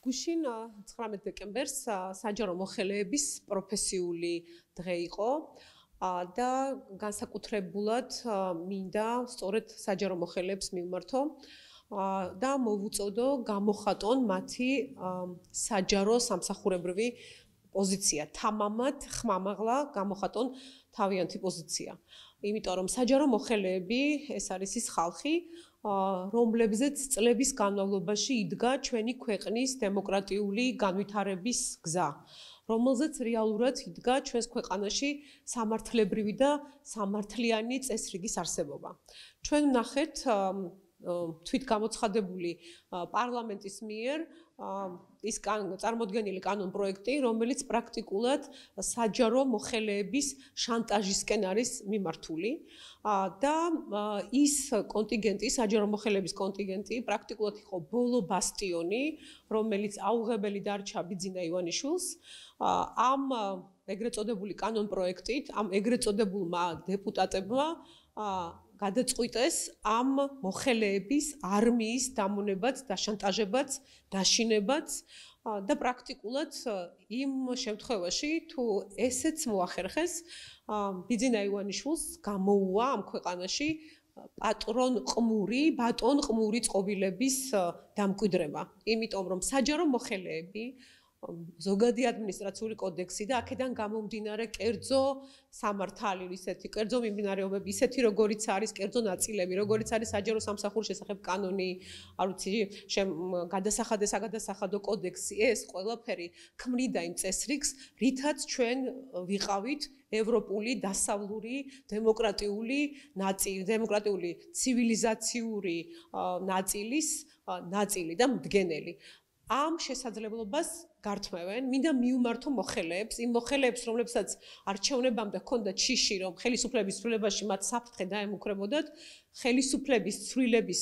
გუშინ 19 დეკემბერს საჯარო მოხელეების პროფესიული დღე იყო და განსაკუთრებულად მინდა სწორედ საჯარო მოხელეებს მივმართო და მოვუწოდო გამოხატონ მათი საჯარო სამსახურებრივი პოზიცია, თამამად ხმამაღლა გამოხატონ თავიანთი პოზიცია. იმიტომ რომ საჯარო მოხელეები ეს არის ის ხალხი, რომლებზეც წლების განმავლობაში იდგა ჩვენი ქვეყნის დემოკრატიული განვითარების გზა, რომელზეც რეალურად იდგა ჩვენს ქვეყანაში სამართლებრივი და სამართლიანი წესრიგის არსებობა. ჩვენ ვნახეთ თვითგამოცხადებული პარლამენტის მიერ ის წარმოდგენილი კანონ პროექტი, რომელიც პრაქტიკულად საჯარო მოხელეების შანტაჟისკენ არის მიმართული და ის კონტინგენტი, საჯარო მოხელეების კონტინგენტი პრაქტიკულად იყო ბოლო ბასტიონი, რომელიც აუღებელი დარჩა ბიძინა ივანიშვილს ამ ეგრეთ წოდებული კანონ პროექტით, ამ ეგრეთ წოდებულმა დეპუტატებმა გადაწყვიტეს ამ მოხელეების არმიის დამონებაც, დაშანტაჟებაც, დაშინებაც და პრაქტიკულად იმ შემთხვევაში თუ ესეც მოახერხეს ბიძინა ივანიშვილს გამოუვა ამ ქვეყანაში ბატონ ყმური წყობილების დამკვიდრება. იმიტომ რომ საჯარო მოხელეები ზოგადი ადმინისტრაციული კოდექსი და აქედან გამომდინარე კერძო სამართალი, ისეთი კერძო მიმდინარეობები, ისეთი როგორიც არის კერძო ნაწილები, როგორიც არის საჯარო სამსახურის შესახებ კანონი, არ ვიცი, გადასახადო კოდექსი, ეს ყველაფერი ქმნიდა იმ წესრიგს, რითაც ჩვენ ვიყავით ევროპული დასავლური დემოკრატიული ცივილიზაციური ნაწილი და მდგენელი. ამ შესაძლებლობას გართმევენ, მინდა მივმართო მოხელეებს, იმ მოხელეებს, რომლებსაც არჩევნებამდე ჰქონდათ შიში, რომ ხელისუფლების ცვლილებაში მათ საფრთხე დაემუქრებოდათ, ხელისუფლების ცვლილების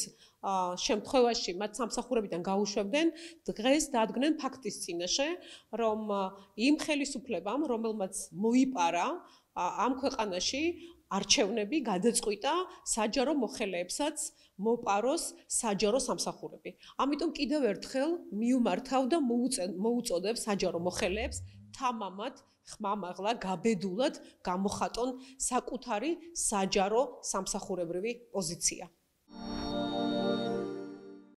შემთხვევაში მათ სამსახურებიდან გაუშვებდნენ, დღეს დადგნენ ფაქტის წინაშე, რომ იმ ხელისუფლებამ, რომელმაც მოიპარა ამ ქვეყანაში არჩევნები, გადაწყვიტა საჯარო მოხელეებსაც მოპაროს საჯარო სამსახურები. ამიტომ კიდევ ერთხელ მივმართავ და მოუწოდებ საჯარო მოხელეებს თამამად, ხმამაღლა, გაბედულად გამოხატონ საკუთარი საჯარო სამსახურებრივი პოზიცია.